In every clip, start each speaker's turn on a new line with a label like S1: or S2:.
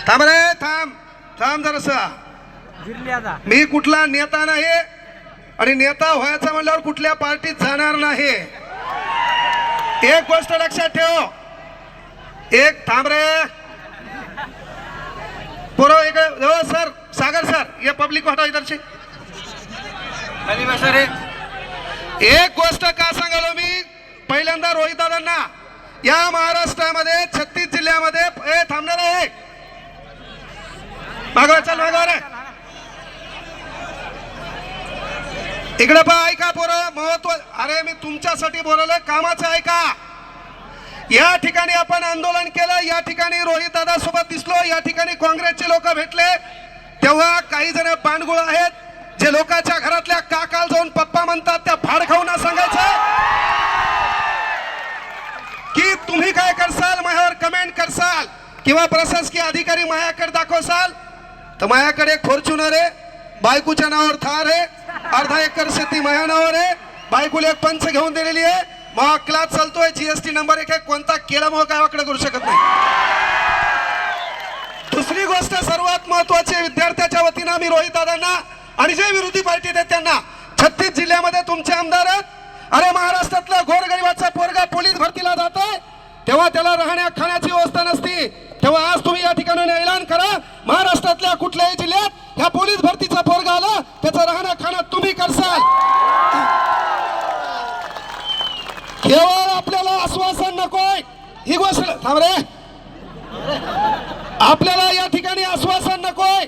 S1: थांब रे, थांब थांब जरासा. मी कुठला नेता नाही आणि नेता व्हायचा म्हणल्यावर कुठल्या पार्टीत जाणार नाही. एक गोष्ट लक्षात ठेव. एक थांब रे पोरो. एक सर, सागर सर, ये पब्लिक हटाओ इधर से. खाली बसा रे. एक गोष्ट का सांगालो मी, पहिल्यांदा रोहित दादांना या महाराष्ट्रामध्ये 36 जिल्ह्यामध्ये थांबणार आहे. मागवा, चल मागवा रे. इकडे पहा, ऐका पोरं, महत्व. अरे मी तुमच्यासाठी बोलवलंय, कामाचं ऐका. या ठिकाणी आपण आंदोलन केलं, या ठिकाणी रोहित दादा सोबत दिसलो, या ठिकाणी काँग्रेसचे लोक भेटले, तेव्हा काही जण पांडगुळ आहेत जे लोकांच्या घरातल्या काकाल जाऊन पप्पा म्हणतात त्या फाड खाऊन सांगायचं की तुम्ही काय करसाल, माझ्यावर कमेंट करसाल किंवा प्रशासकीय अधिकारी माझ्याकडे दाखवसाल तर माझ्याकडे एक फॉर्च्युनर आहे, बायकोच्या नावावर थार आहे, अर्धा एकर शेती माझ्या नावावर आहे, बायकोला एक पंच घेऊन दिलेली आहे, मग क्लास चालतोय, जीएसटी नंबर 1 आहे, कोणता केल्यामुळे काय वाकडं करू शकत नाही. दुसरी गोष्ट सर्वात महत्वाची, विद्यार्थ्याच्या वतीनं मी रोहित दादांना आणि जे विरोधी पार्टी आहेत त्यांना, 36 जिल्ह्यामध्ये तुमचे आमदार आहेत. अरे महाराष्ट्रातला गोरगरिबाचा पोरगा पोलीस भरतीला जातोय तेव्हा त्याला राहण्या खाण्याची व्यवस्था नसती, तेव्हा आज तुम्ही या ठिकाणी ऐलान करा, महाराष्ट्रातल्या कुठल्याही जिल्ह्यात ह्या पोलीस भरतीचा पोरगा आला त्याचं राहणं खाणं तुम्ही करसाल. केवळ आपल्याला आश्वासन नकोय, ही गोष्ट थांब रे. आपल्याला या ठिकाणी आश्वासन नकोय,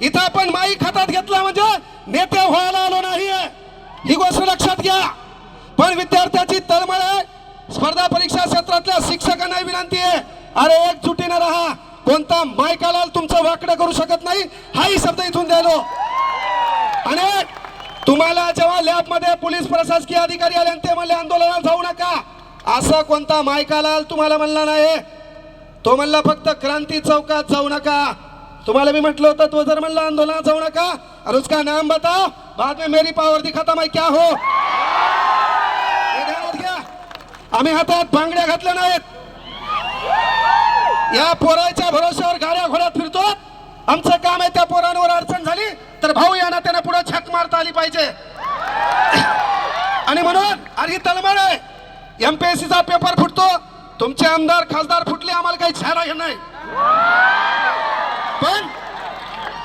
S1: इथं आपण माईक हातात घेतला म्हणजे नेते व्हायला आलो नाहीये, ही गोष्ट लक्षात घ्या. पण विद्यार्थ्याची तळमळ आहे, स्पर्धा परीक्षा क्षेत्रातल्या शिक्षकांना विनंती आहे, अरे एकजुटीने राहा, कोणता मायकाला तुमचं वाकडं करू शकत नाही, हाही शब्द इथून द्यायलो. आणि तुम्हाला जेव्हा लॅबमध्ये पोलीस प्रशासकीय अधिकारी आले आणि ते म्हणले आंदोलनात जाऊ नका, असं कोणता मायकालाल तुम्हाला म्हणला नाही, तो म्हणला फक्त क्रांती चौकात जाऊ नका. तुम्हाला मी म्हटलं होतं, तो जर म्हणला आंदोलनात जाऊ नका और उसका नाम बताओ, बाद में मेरी पावर दिखाता मैं क्या हो. हे ध्यानात घ्या, आम्ही हातात बांगड्या घातल्या नाहीत, या पोराच्या भरोश्यावर गाड्या घोड्यात फिरतो. आमचं काम आहे त्या पोरांवर अडचण झाली तर भाऊ या नात्याने पुढे छक मारता आली पाहिजे. आणि म्हणून अरे तळमळ आहे, एमपीएससीचा पेपर फुटतो, तुमचे आमदार खासदार फुटले, आम्हाला काही छारा घेणार नाही, पण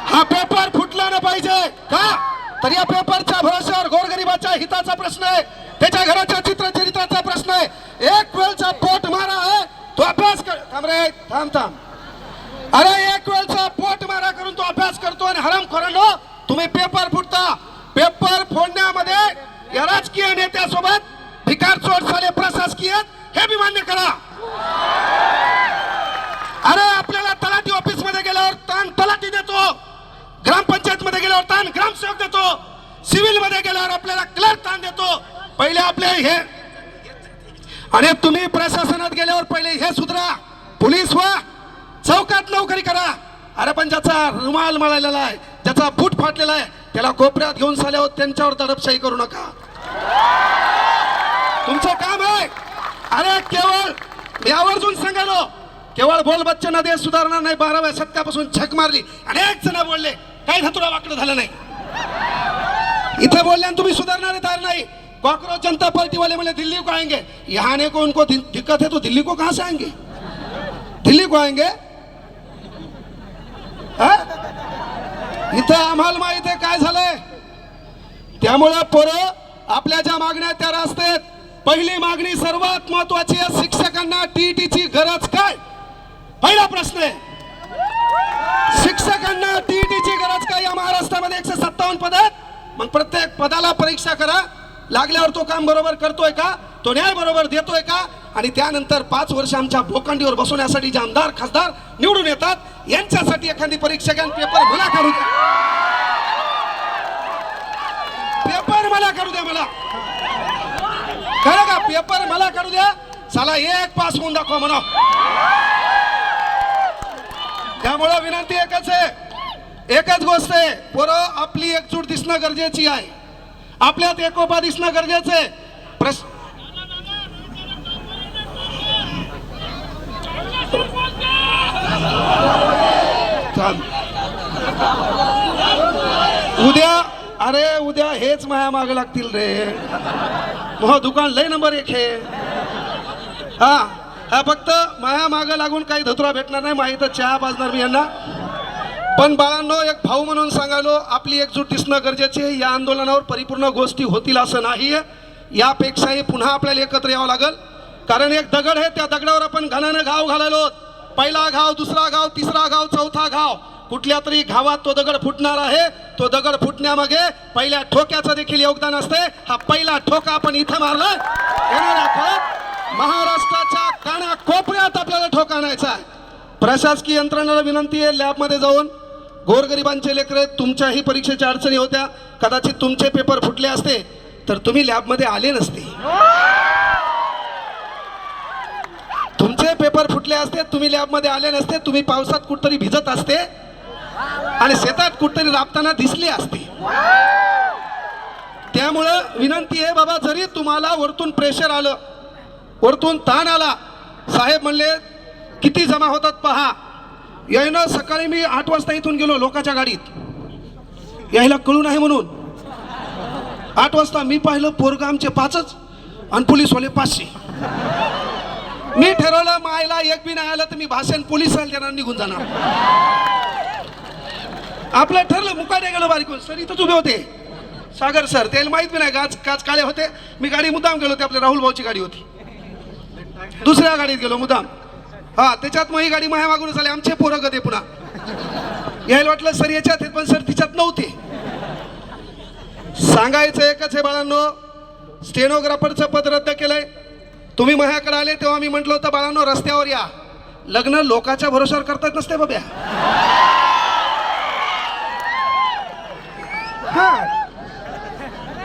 S1: हा पेपर फुटला नाही पाहिजे का. तर या पेपरच्या भरोश्यावर गोरगरिबाच्या हिताचा प्रश्न आहे, त्याच्या घराच्या चित्रचरित्राचा प्रश्न आहे. एक वेळचा पोट मारा आहे, तो अभ्यास कर. थांब रे, थांब थांब. अरे एक वेळचा पोट मारा करून तो अभ्यास करतो आणि हरामखोरांनो तुम्ही पेपर फुटता. पेपर फोडण्यामध्ये या राजकीय नेत्यासोबत भिकार चोट झाले प्रशासकीय, हे बी मान्य करा. अरे आपल्याला तलाठी ऑफिस मध्ये गेल्यावर ताण तलाठी देतो, ग्रामपंचायत मध्ये गेल्यावर ताण ग्रामसेवक देतो, सिव्हिल मध्ये गेल्यावर आपल्याला क्लर्क ताण देतो. पहिले आपले हे, आणि तुम्ही प्रशासनात गेल्यावर पहिले हे सुधरा, पोलीस व्हा, चौकात नोकरी करा. अरे पण ज्याचा रुमाल मळलेला आहे, ज्याचा बूट फाटलेला आहे, त्याला कोपऱ्यात घेऊन साल्यावर त्यांच्यावर दडपशाही करू नका. तुमचं काम आहे. अरे केवळ मी आवर्जून सांगालो, केवळ बोल बच्चन देश सुधारणार नाही, 12व्या शतकापासून झक मारली, अनेक जण बोलले काही धतुरा वाकडं झालं नाही. इथे बोलल्यान तुम्ही सुधारणारे तयार नाही. कॉकरोच जनता पार्टी वाले बोले दिल्ली को आएंगे, यहाँ आने को उनको दिक्कत है तो दिल्ली को कहां से आएंगे, दिल्ली को आएंगे. इथं आम्हाला माहित आहे काय झालंय. त्यामुळे पोरं आपल्या ज्या मागण्या त्या रास्तेत. पहिली मागणी सर्वात महत्वाची आहे, शिक्षकांना टीईटीची गरज काय, पहिला प्रश्न आहे. शिक्षकांना टीईटीची गरज काय. या महाराष्ट्रामध्ये 157 पद आहेत, मग प्रत्येक पदाला परीक्षा करा, लागल्यावर तो काम बरोबर करतोय का, तो न्याय बरोबर देतोय का, आणि त्यानंतर 5 वर्ष आमच्या भोकांडीवर बसवण्यासाठी जे आमदार खासदार निवडून येतात यांच्यासाठी एखादी परीक्षा घ्या, पेपर मला करू द्या, पेपर मला करू द्या, मला खरं का पेपर मला करू द्या, चला एक पास होऊन दाखवा म्हणा. त्यामुळे विनंती एकच आहे, एकच गोष्ट आहे, पोरं आपली एकजूट दिसणं गरजेची आहे, आपल्यात एकोपा दिसणं गरजेचं आहे. हेच माया माग लागतील रे. मग दुकान लय नंबर 1 हे. हा हा फक्त माया माग लागून काही धतुरा भेटणार नाही. माही तर चहा पाजणार मी यांना. पण बाळांनो, एक भाऊ म्हणून सांगालो, आपली एकजूट दिसणं गरजेचे आहे. या आंदोलनावर परिपूर्ण गोष्टी होतील असं नाही. यापेक्षाही पुन्हा आपल्याला एकत्र यावं लागल. कारण एक दगड आहे, त्या दगडावर आपण घाण्यानं घाव घालायलो. पहिला घाव, दुसरा घाव, तिसरा घाव, चौथा घाव. कुठल्या तरी घावात तो दगड फुटणार आहे. तो दगड फुटण्यामागे पहिल्या ठोक्याचं देखील योगदान असते. हा पहिला ठोका आपण इथं मारला. येणाऱ्या काळात महाराष्ट्राच्या कानाकोपऱ्यात आपल्याला ठोका आणायचा आहे. प्रशासकीय यंत्रणेला विनंती आहे, लॅबमध्ये जाऊन गोरगरिबांचे लेकरे, तुमच्याही परीक्षेच्या अडचणी होत्या, कदाचित तुमचे पेपर फुटले असते तर तुम्ही लॅबमध्ये आले नसते. तुमचे पेपर फुटले असते, तुम्ही लॅबमध्ये आले नसते. तुम्ही पावसात कुठतरी भिजत असते आणि शेतात कुठतरी राबताना दिसले असते. त्यामुळं विनंती आहे बाबा, जरी तुम्हाला वरतून प्रेशर आलं, वरतून ताण आला, साहेब म्हणले किती जमा होतात पहा. यायनं सकाळी मी 8 वाजता इथून गेलो लोकांच्या गाडीत, यायला कळू नाही म्हणून. 8 वाजता मी पाहिलं पोरग आमचे 5च आणि पोलीसवाले 500. मी ठरवलं मायला एक बी नाही आलं तर मी भाषण पोलिसाला देणार, निघून जाणार. आपलं ठरलं. मुकाटे गेलो बारीक सर, इथंच उभे होते सागर सर, त्याला माहित बी नाही, काच काळे होते. मी गाडी मुद्दाम गेलो, ते आपल्या राहुल भाऊची गाडी होती. दुसऱ्या गाडीत गेलो मुद्दाम. हा त्याच्यात मग ही गाडी माया मागून झाली. आमचे पोरं गदे पुन्हा यायला वाटलं सर याच्यात आहेत, पण सर तिच्यात नव्हते. सांगायचं एकच आहे बाळांनो, स्टेनोग्राफरचं पद रद्द केलंय. तुम्ही माझ्याकडे आले तेव्हा मी म्हटलं होतं बाळांनो रस्त्यावर या. लग्न लोकांच्या भरोशावर करता येत नसते बाब्या. हा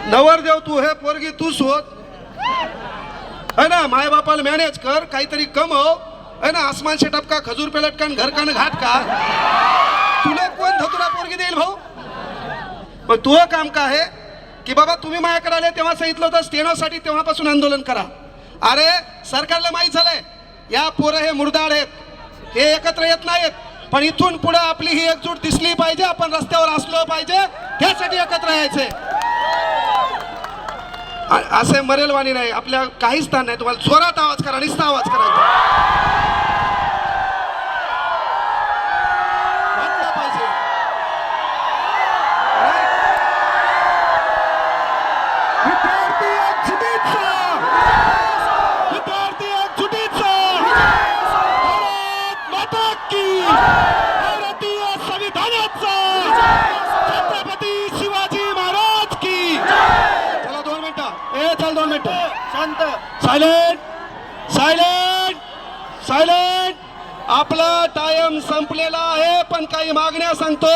S1: नवरदेव तू, हे पोरगी तू शोध है ना. माय बापाला मॅनेज कर, काहीतरी कमव है ना. आसमान से टपका, खजूर पे लटकन, घर का न घाट का. तुला कोण धतुरा पोरगी देईल भाऊ. पण तुझं काम काय आहे की बाबा तुम्ही माझ्याकडे आले तेव्हा सांगितलं होतं स्टेनोसाठी, तेव्हापासून आंदोलन करा. अरे सरकारला माहीत झालंय या पोरं हे मुर्दाड आहेत, हे एकत्र येत नाहीत. पण इथून पुढे आपली ही एकजूट दिसली पाहिजे, आपण रस्त्यावर असलो पाहिजे, त्यासाठी एकत्र यायचे. असे मरेलवाणी नाही, आपल्या काहीच स्थान नाही. तुम्हाला जोरात आवाज करा, निस्ता आवाज करायचा पाहिजे. विद्यार्थी एकजुटीचा भारत माता की, भारतीय संविधानाचा, छत्रपती शिवाजी महाराज की. चला 2 मिनिटं, चल 2 मिनिटं शांत. Silent silent silent. आपला टाइम संपलेला आहे, पण काही मागण्या सांगतो.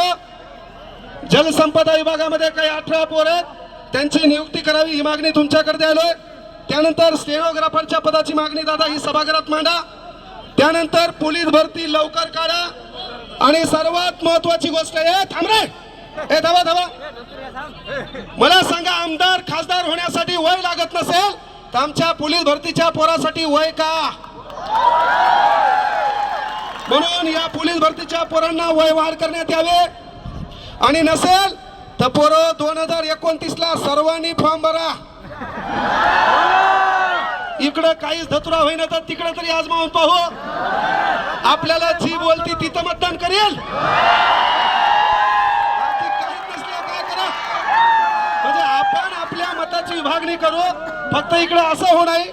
S1: जलसंपदा विभागामध्ये काही 18 पोर आहेत, त्यांची नियुक्ती करावी ही मागणी तुमच्याकडे द्यायलोय. त्यानंतर स्टेनोग्राफरच्या पदाची मागणी दादा ही सभागृहात मांडा. त्यानंतर पोलीस भरती लवकर काढा. आणि सर्वात महत्वाची गोष्ट आहे, थांब रे, ए धावा धावा. मला सांगा, आमदार खासदार होण्यासाठी वय लागत नसेल तर आमच्या पोलीस भरतीच्या पोरासाठी वय का. म्हणून या पोलीस भरतीच्या पोरांना वय वाढ करण्यात यावे. आणि नसेल तर पोरं 2029ला सर्वांनी फॉर्म भरा. इकडं काहीच धतुरा होईना तर तिकडे तरी आजमावून पाहू. आपल्याला जी बोलती तिथं मतदान करेल. काय करा म्हणजे आपण आपल्या मताची विभागणी करू. फक्त इकडे असं हो नाही.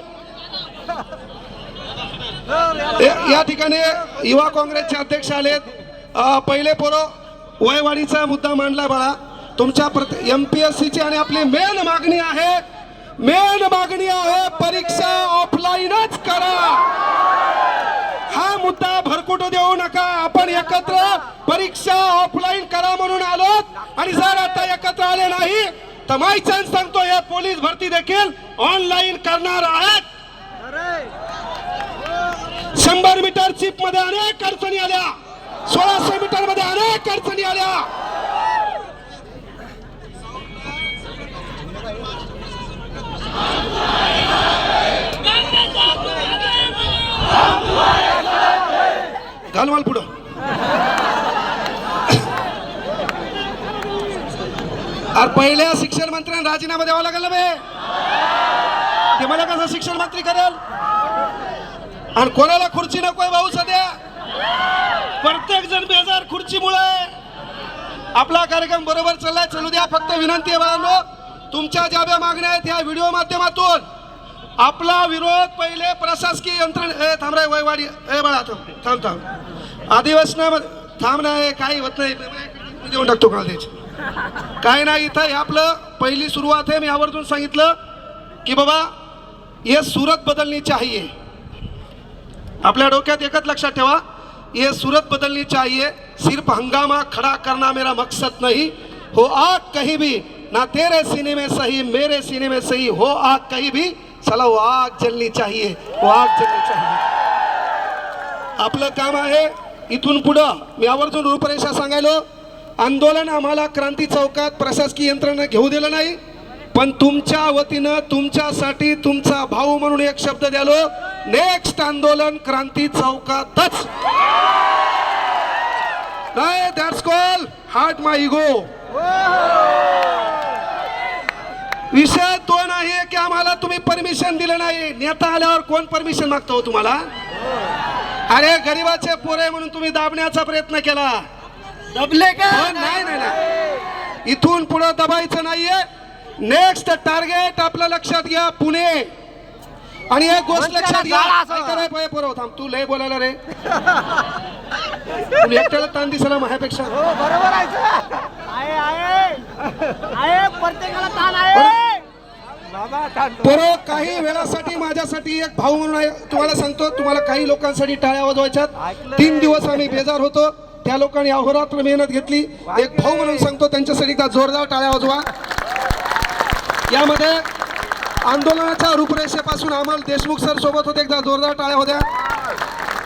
S1: या ठिकाणी युवा काँग्रेसचे अध्यक्ष आलेत. पहिले पोरं वयवाढीचा मुद्दा मांडला बाळा. तुमच्या MPSCची आणि आपली मेन मागणी आहे, परीक्षा ऑफलाईनच करा. हा मुद्दा भरकुटू देऊ नका. आपण एकत्र परीक्षा ऑफलाईन करा म्हणून आलोत. आणि जर आता एकत्र आले नाही तर माय चान्स सांगतो, या पोलीस भरती देखील ऑनलाईन करणार आहेत. 100 मीटर चिप मध्ये अनेक अडचणी आल्या, 1600 मीटर मध्ये अनेक अडचणी आल्या. घालवाल पुढं. अरे पहिल्या शिक्षण मंत्र्यांना राजीनामा द्यावा लागेल ना बे. ते मला कसं शिक्षण मंत्री करेल. आणि कोणाला खुर्ची नकोय भाऊ सध्या. प्रत्येक जण बेजार खुर्चीमुळे. आपला कार्यक्रम बरोबर चाललाय, चलू द्या. फक्त विनंती आहे बाळांनो, तुमच्या ज्या ज्या मागण्या आहेत या व्हिडिओ माध्यमातून आपला विरोध पहिले प्रशासकीय यंत्रणा. थांब रे वयवाडी. बाळा थांब थांब. अधिवेशनामध्ये थांब नाही, काही होत नाही. देऊन टाकतो का त्याची. काय नाही, इथं हे आपलं पहिली सुरुवात आहे. मी आवर्जून सांगितलं की बाबा ये सूरत बदलनी चाहिए. आपल्या डोक्यात एकच लक्षात ठेवा, ये सूरत बदलनी चाहिए. सिर्फ हंगामा खड़ा करना मेरा मकसद नहीं. हो आग कहीं भी, ना तेरे सीने में सही मेरे सीने में सही, हो आग कहीं भी, चला वो आग जलनी चाहिए, वो आग जलनी चाहिए. आपलं काम आहे इथून पुढं. मी आवर्जून रूपरेषा सांगायलो. आंदोलन आम्हाला क्रांती चौकात प्रशासकीय यंत्रणा घेऊ दिलं नाही, पण तुमच्या वतीनं तुमच्यासाठी तुमचा भाऊ म्हणून एक शब्द द्यालो, नेक्स्ट आंदोलन क्रांती चौकातच. नाही, that's call heart my ego. विषय तो नाही की आम्हाला तुम्ही परमिशन दिलं नाही. नेता आल्यावर कोण परमिशन मागतो तुम्हाला. अरे गरीबाचे पोरे म्हणून तुम्ही दाबण्याचा प्रयत्न केला.
S2: दबले का.
S1: नाही नाही नाही, इथून पुढे दबायचं नाहीये. नेक्स्ट टार्गेट आपलं लक्षात घ्या, पुणे. आणि एक गोष्ट लक्षात घ्या. काय पुरव थांब, तू लय बोलायला रे. तुला एकट्याला ताण दिसला माझ्यापेक्षा.
S2: बरोबर आहे. आहे प्रत्येकाला ताण आहे.
S1: बरोबर. काही वेळासाठी माझ्यासाठी एक भाऊ म्हणून आहे. तुम्हाला सांगतो, तुम्हाला काही लोकांसाठी टाळ्या वाजवायच्यात. 3 दिवस आम्ही बेजार होतो. त्या लोकांनी अहोरात्र मेहनत घेतली. एक भाऊ म्हणून सांगतो, त्यांच्यासाठी एकदा जोरदार टाळ्या वाजवा. यामध्ये आंदोलनाच्या रूपरेषेपासून अमोल देशमुख सर सोबत होते. एकदा जोरदार टाळ्या होत्या.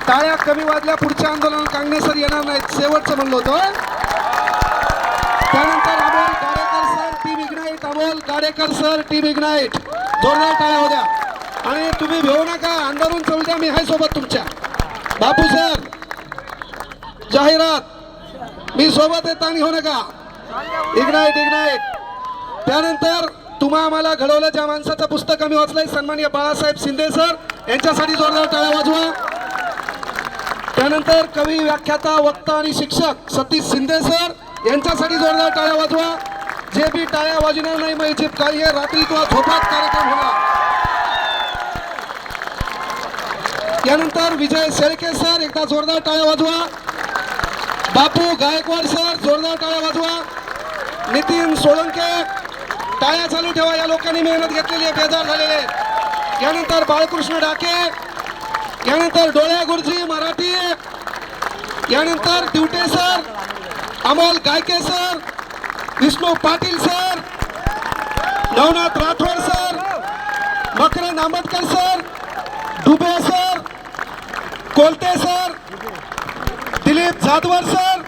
S1: टाळ्या कमी वाजल्या, पुढच्या आंदोलनात कांगणे सर येणार नाहीत, शेवटचं म्हणलो होतो. त्यानंतर Amol Gadekar sir team ignite. Amol Gadekar sir team ignite. जोरदार टाळ्या होत्या. आणि तुम्ही भेऊ नका, अंधारून चल द्या, मी आहे सोबत तुमच्या. बापू सर जाहिरात, मी सोबत येत आणि घेऊ नका. Ignite ignite. त्यानंतर तुम्हा आम्हाला घडवलं, ज्या माणसाचं पुस्तक आम्ही वाचलंय, सन्माननीय बाळासाहेब शिंदे सर, यांच्यासाठी जोरदार टाळ्या वाजवा. त्यानंतर कवी, व्याख्याता, वक्ता आणि शिक्षक सतीश शिंदे सर, यांच्यासाठी जोरदार टाळ्या वाजवा. जे बी टाळ्या वाजणार नाही, मग जे काही रात्री किंवा झोपात कार्यक्रम होणार. यानंतर विजय शेळके सर, एकदा जोरदार टाळ्या वाजवा. बापू गायकवाड सर, जोरदार टाळ्या वाजवा. नितीन सोळंके, टाळ्या चालू ठेवा. या लोकांनी मेहनत घेतलेली आहे, बेजार झालेले. यानंतर बाळकृष्ण डाके, यानंतर डोळ्या गुरुजी मराठी, यानंतर Divate sir, Amol Gayke sir, Vishnu Patil sir, Navnath Rathod sir, Makarand Ambedkar sir, Dube sir, Kolte sir, Dilip Jadhavar sir,